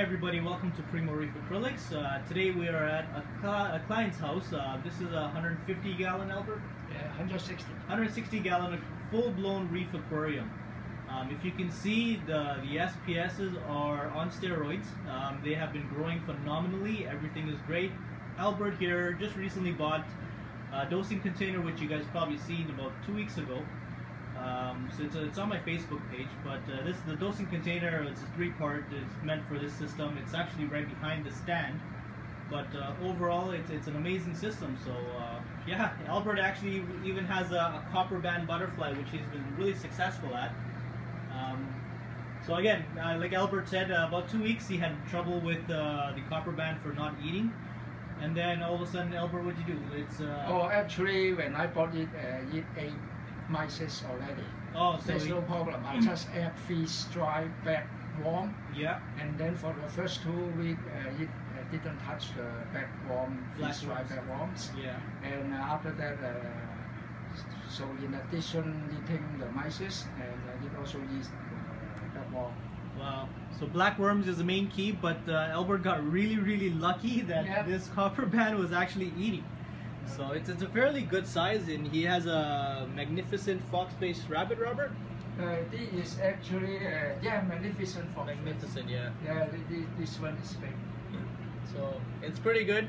everybody, welcome to Primo Reef Acrylics. Today we are at a client's house. This is a 150 gallon, Albert? Yeah, 160. 160 gallon full-blown reef aquarium. If you can see, the SPSs are on steroids. They have been growing phenomenally. Everything is great. Albert here just recently bought a dosing container, which you guys probably seen about 2 weeks ago. So it's on my Facebook page, but this the dosing container. It's a 3-part. It's meant for this system. It's actually right behind the stand, but overall it's an amazing system. So yeah, Albert actually even has a copper band butterfly, which he's been really successful at. So again, like Albert said, about 2 weeks he had trouble with the copper band for not eating, and then all of a sudden, Albert, what'd you do? It's oh, actually, when I bought it, it ate mice already. Oh, so there's no problem. I just add freeze, dry, back warm. Yeah. And then for the first 2 weeks, it didn't touch the back warm, freeze, dry, back warms. Yeah. And after that, so in addition, eating the mice, and it also eats back warm. Wow. So black worms is the main key, but Albert got really lucky that this copper band was actually eating. So it's a fairly good size, and he has a magnificent fox-faced rabbit, Robert? This is actually, yeah, magnificent fox. Magnificent, yeah. Yeah, this one is big. So it's pretty good.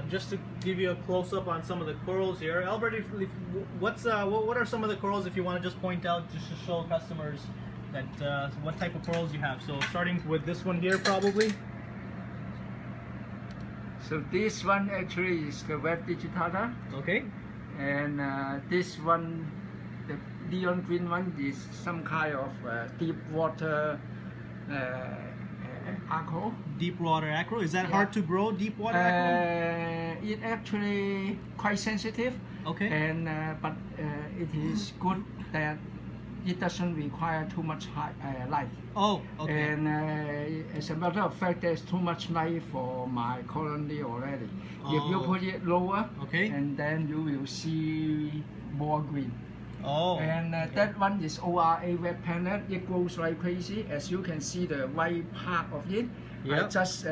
Just to give you a close-up on some of the corals here, Albert, what are some of the corals, if you want to just point out, just to show customers that what type of corals you have? So starting with this one here, probably. So this one actually is the red digitata. Okay. And this one, the neon green one, is some kind of deep water acro. Deep water acro. Is that hard to grow, deep water acro? It actually quite sensitive. Okay. And but it is good that it doesn't require too much light. Oh, okay. And as a matter of fact, there's too much light for my colony already. Oh. If you put it lower, okay, and then you will see more green. Oh. And that one is ORA red pellet. It grows like crazy. As you can see, the white part of it. Yep. I just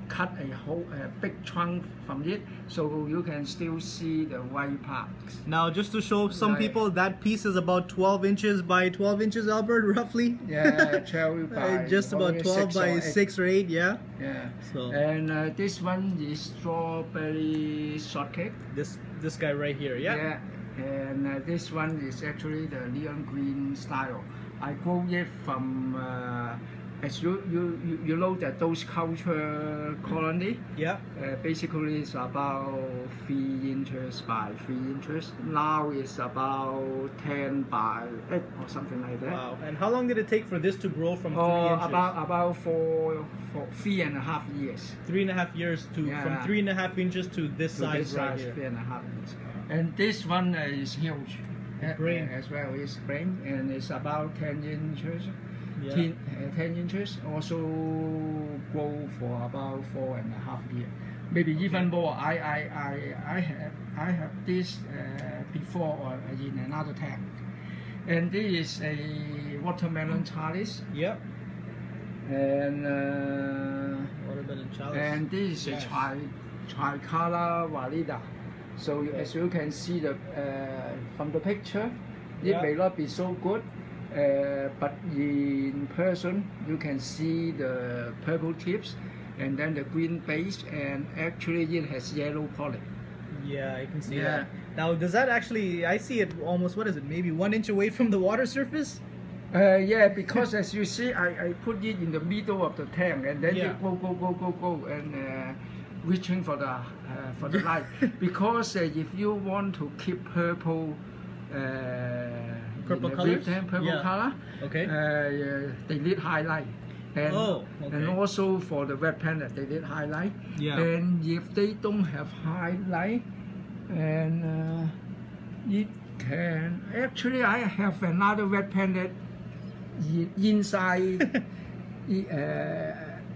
cut a big chunk from it, so you can still see the white part. Now, just to show some people, that piece is about 12 inches by 12 inches, Albert, roughly. Yeah, 12 by just about 12 by 6 or 8, yeah. Yeah. So. And this one is strawberry shortcake. This guy right here, yeah. Yeah. And this one is actually the neon green style. I grow it from. As you know that those culture colony, basically it's about 3 inches by 3 inches. Now it's about 10 by 8 or something like that. Wow! And how long did it take for this to grow from 3 inches? About for 3.5 years. 3.5 years to from 3.5 inches to this size right here. 3.5 inches. And this one is huge. Brain as well. It's brain, and it's about 10 inches. Yeah. 10 inches, also grow for about 4.5 years, maybe even more. I have this before in another tank, and this is a watermelon chalice. Yep. And watermelon chalice. And this is a tricolor valida. So as you can see from the picture, it may not be so good. But in person you can see the purple tips and then the green base, and actually it has yellow pollen. Yeah, I can see that. Now does that actually, I see it almost, what is it, maybe 1 inch away from the water surface? Yeah, because as you see, I put it in the middle of the tank, and then it go and reaching for the light. Because if you want to keep purple colors? Purple color. Okay. They need highlight. And, and also for the red pellet, they need highlight. Yeah. And if they don't have highlight, and it can actually, I have another red pellet inside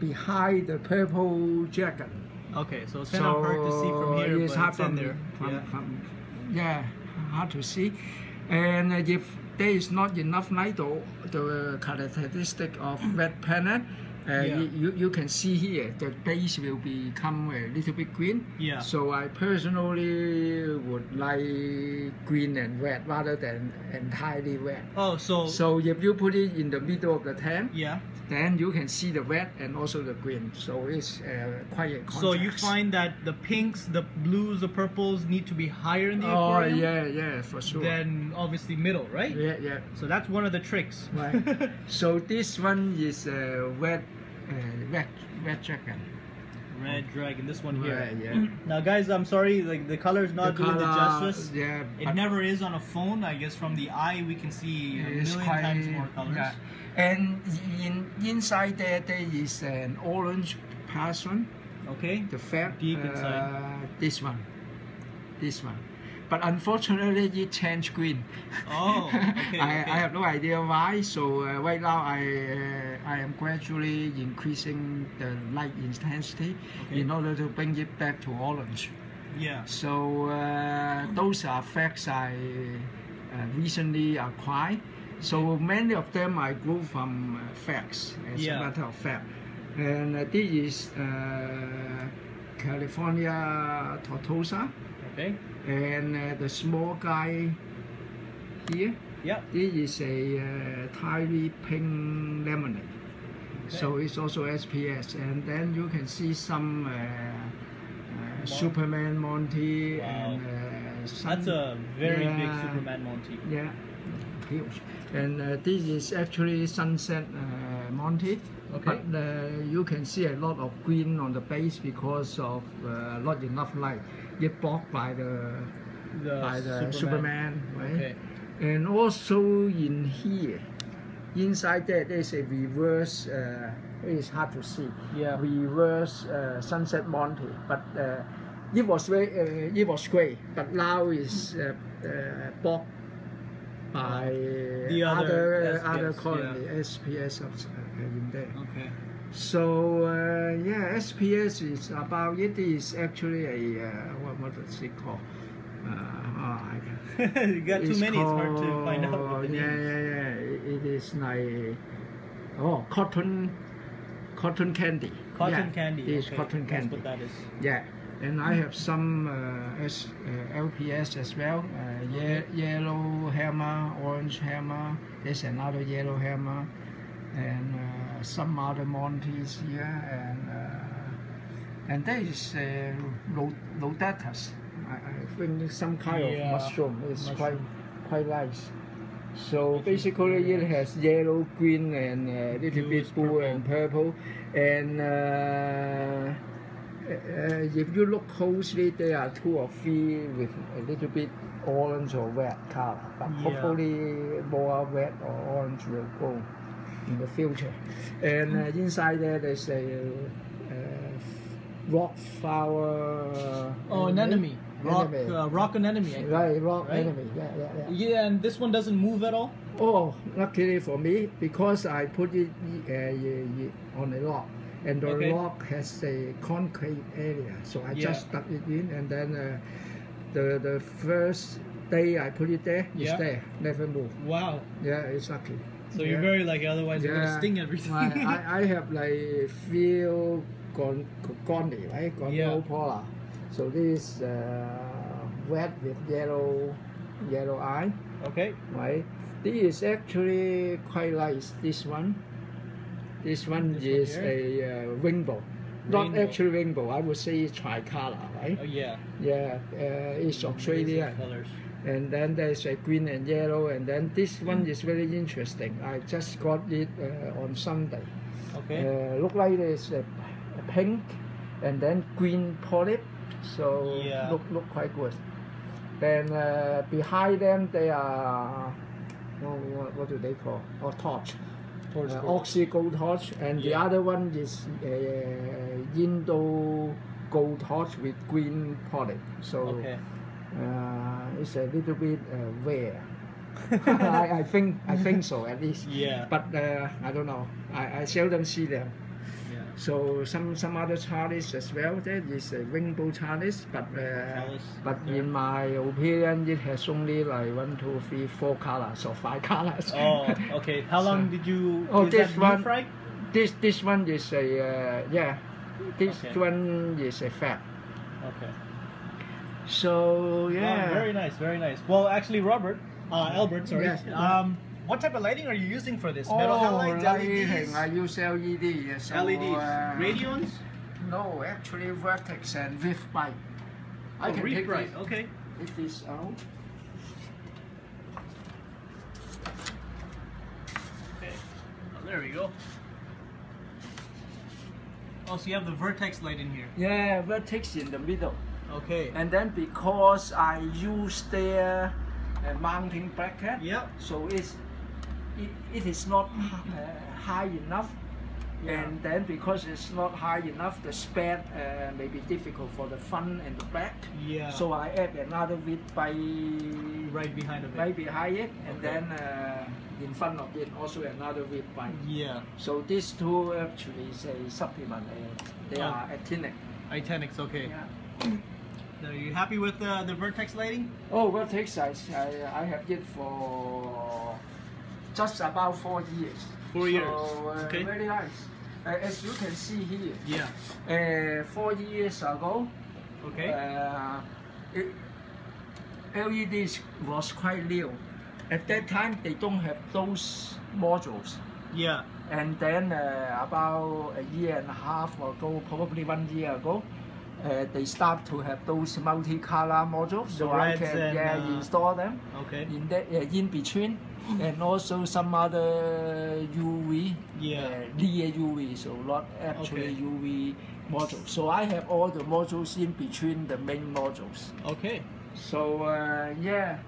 behind the purple jacket. Okay, so it's kind of hard to see from here, it's but it's in there. Hard to see. And if there is not enough light, the characteristic of red pellet, You can see here the base will become a little bit green. Yeah. So I personally would like green and red rather than entirely red. Oh, so if you put it in the middle of the tank, yeah, then you can see the red and also the green. So it's quite a contrast. So you find that the pinks, the blues, the purples need to be higher in the aquarium? Oh yeah, for sure. Then obviously middle, right? Yeah. So that's one of the tricks. Right. So this one is red dragon. Red dragon, this one here. Right, yeah. Now guys, I'm sorry, like the color is not doing the justice. Yeah, it never is on a phone. I guess from the eye we can see a million times more colors. Yeah. And inside there is an orange passion. Okay. The fat. Deep inside. This one. But unfortunately, it changed green. Oh, okay. I have no idea why. So right now, I am gradually increasing the light intensity in order to bring it back to orange. Yeah. So those are facts I recently acquired. So many of them I grew from facts, as a matter of fact. And this is California Tortosa. Okay. And the small guy here, this is a tiny pink lemonade. Okay. So it's also SPS. And then you can see some Superman Monty. Wow. And that's a very big Superman Monty. Yeah, huge. And this is actually Sunset Monty. Okay. But you can see a lot of green on the base because of not enough light. Get blocked by the Superman, right? Okay. And also in here, inside there's a reverse. It's hard to see. Yeah. Reverse Sunset Monty, but it was great, but now is blocked by the other colony SPS in there. Okay. So SPS is about it is actually a what is it called? You got too many. It's hard to find out. Yeah. It is like cotton candy. Cotton candy. It is cotton candy. That's what that is. Yeah. And I have some LPS as well. Yellow hammer, orange hammer. There's another yellow hammer, and some other Montes here, and there is Lodatus. I think some kind of mushroom. It's quite nice. So basically, it has yellow, green, and a little bit blue and purple, and. If you look closely, there are 2 or 3 with a little bit orange or red color, but hopefully more red or orange will go in the future. And inside there's a rock flower. Anemone. Rock anemone. Right, rock anemone. Yeah, and this one doesn't move at all? Oh, luckily for me, because I put it on a rock. And the rock has a concave area, so I just stuck it in, and then the first day I put it there, it's there, never moved. Wow. Yeah, it's lucky. So you're very lucky, otherwise you're gonna sting everything. I have like few gondy, right? Polar. So this is red with yellow eye. Okay. Right. This is actually quite nice. This one. This one is a rainbow. Not actually rainbow, I would say tricolor, right? Oh, yeah. Yeah, it's Australian. And then there's a green and yellow, and then this one is very interesting. I just got it on Sunday. Okay. Look like there's a pink and then green polyp, so look quite good. Then behind them they are, what do they call? Torch. Oxy gold torch, and the other one is Indo gold torch with green polyp. So it's a little bit rare. I think so at least. Yeah. But I don't know. I seldom see them. Yeah. So some other chalice as well. There is a rainbow chalice, but in my opinion, it has only like 1, 2, 3, 4 colors or 5 colors. Oh, okay. How long did you? Oh, this one. Frag? This one is a yeah. This one is a fab. Okay. So yeah. Wow, very nice, very nice. Well, actually, Albert, sorry. Yes. What type of lighting are you using for this? Metal halides, LEDs? I use LED. So, LEDs. Radions? No, actually vertex and Reef bright. I can Reef take bright. it. Okay. Take this out. Okay. Oh, there we go. Oh, so you have the vertex light in here. Yeah, vertex in the middle. Okay. And then because I use their mounting bracket, so it is not high enough. And then because it's not high enough, the span may be difficult for the front and the back. Yeah. So I add another width by right behind it. Right behind it, and then in front of it also another width by. Yeah. So these two actually is a supplement. They are actinic. Actinics, okay. Yeah. So are you happy with the vertex lighting? Oh, vertex I have it for just about 4 years. 4 years. Okay. Very nice. As you can see here. Yeah. 4 years ago. Okay. LEDs was quite new. At that time, they don't have those modules. Yeah. And then about a year and a half ago, probably 1 year ago, they start to have those multi-color modules, so I can install them. Okay. In between, and also some other UV, near UV, so not actually UV modules. So I have all the modules in between the main modules. Okay. So yeah.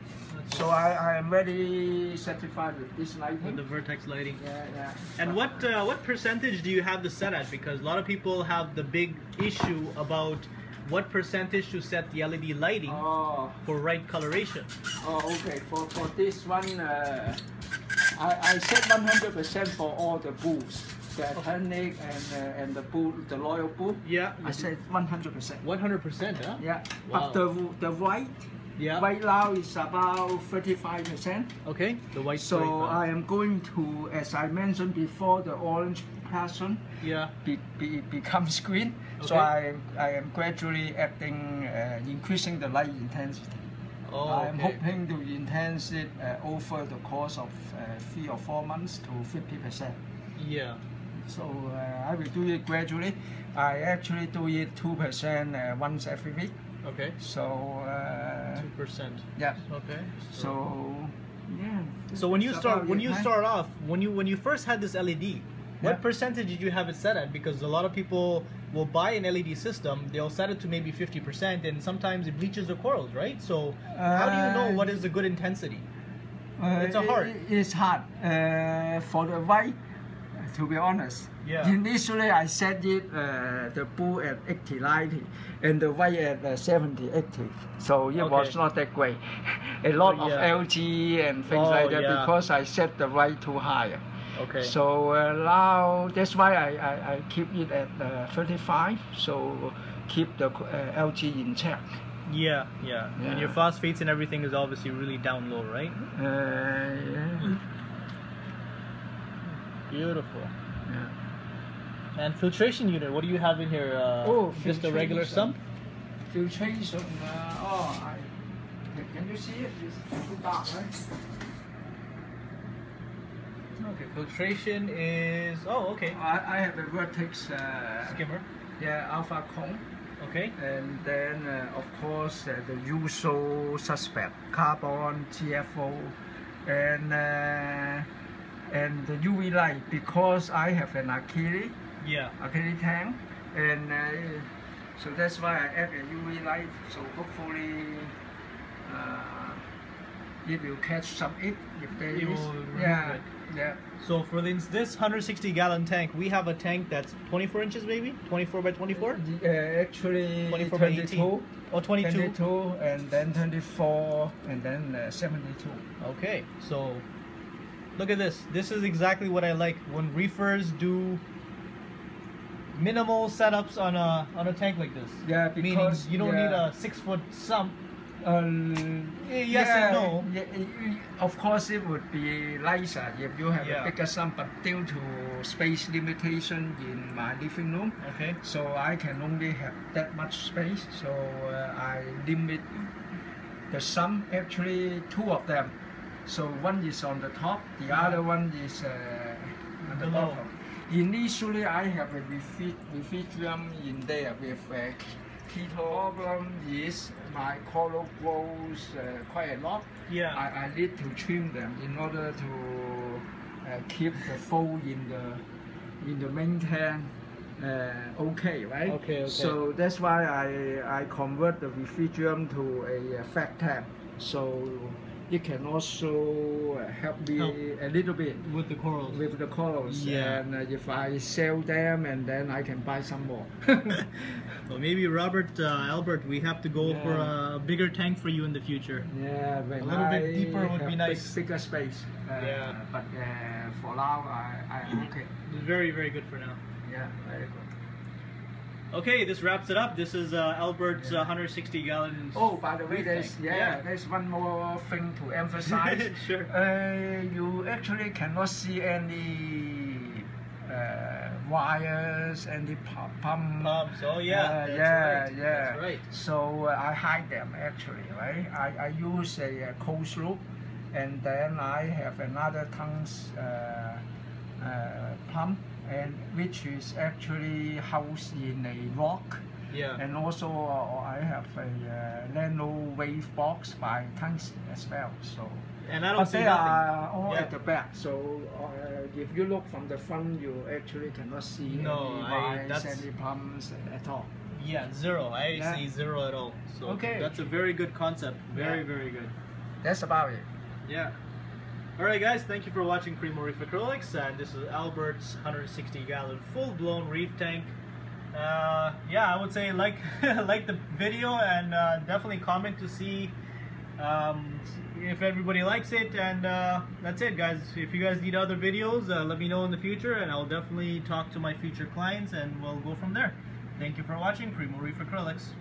So I am very satisfied with this lighting. With the vertex lighting. Yeah. And what percentage do you have this set at? Because a lot of people have the big issue about what percentage to set the LED lighting for right coloration. Oh, okay. For this one, I set 100% for all the bulls. The Acrylic and the bull, the loyal bull. Yeah. I said 100%. 100%, huh? Yeah. Wow. But the white. Yeah. Right now is about 35%. Okay. The white. So I am going to, as I mentioned before, the orange passion. Yeah. Becomes green. Okay. So I am gradually adding, increasing the light intensity. Oh, I am hoping to enhance it over the course of 3 or 4 months to 50%. Yeah. So I will do it gradually. I actually do it 2% once every week. Okay. So 2%. Yeah. Okay. So yeah. So when you first had this LED, what percentage did you have it set at? Because a lot of people will buy an LED system, they'll set it to maybe 50%, and sometimes it bleaches the corals, right? So how do you know what is a good intensity? It's hard for the white. To be honest, initially I set it the bull at 80-90 and the white at 70-80, so it was not that great. A lot of LG and things like that because I set the white too high. Okay. So now that's why I keep it at 35, so keep the LG in check. Yeah. And your phosphates and everything is obviously really down low, right? Yeah. Beautiful. Yeah. And filtration unit, what do you have in here? Just a regular sump? Filtration. Can you see it? It's too dark, right? Okay, filtration is. I have a vertex skimmer. Yeah, alpha cone. Okay. And then, of course, the usual suspect: carbon, GFO, and the UV light, because I have an acrylic tank, and so that's why I add a UV light. So hopefully it will catch some if there is. Yeah. So for this 160-gallon tank, we have a tank that's 24 inches, maybe 24 by 24. Actually 24 by 22. Oh, 22. 22, and then 24, and then 72. Okay, so. Look at this. This is exactly what I like when reefers do minimal setups on a tank like this. Yeah, because meaning you don't need a 6-foot sump Yes and no. Of course, it would be nicer if you have a bigger sump, but due to space limitation in my living room, so I can only have that much space. So I limit the sump, actually 2 of them. So one is on the top, the other one is on the bottom. Initially, I have a refugium in there with problem is my coral grows quite a lot. I need to trim them in order to keep the fold in the main tank okay, right? Okay. So that's why I convert the refugium to a frag tank. So it can also help me a little bit with the corals. And if I sell them, and then I can buy some more. Well, maybe Albert, we have to go for a bigger tank for you in the future. Yeah, a little bit deeper would be nice. Bigger space. But for now, I'm okay. It's very, very good for now. Yeah, very good. Okay, this wraps it up. This is Albert's 160 gallons. Oh, by the way, there's one more thing to emphasize. Sure. You actually cannot see any wires, any pumps. Oh yeah, that's right. So I hide them actually, right? I use a closed loop, and then I have another tung's pump, and which is actually housed in a rock. And also I have a nano wave box by Tanks as well. So. And I don't see they nothing. Are all at the back. So if you look from the front, you actually cannot see any wires, any pumps at all. Yeah, zero. I see zero at all. So that's a very good concept. Very, very good. That's about it. Yeah. Alright guys, thank you for watching Primo Reef Acrylics, and this is Albert's 160 gallon full-blown reef tank. Yeah, I would say like the video, and definitely comment to see if everybody likes it, and that's it guys. If you guys need other videos, let me know in the future, and I'll definitely talk to my future clients, and we'll go from there. Thank you for watching Primo Reef Acrylics.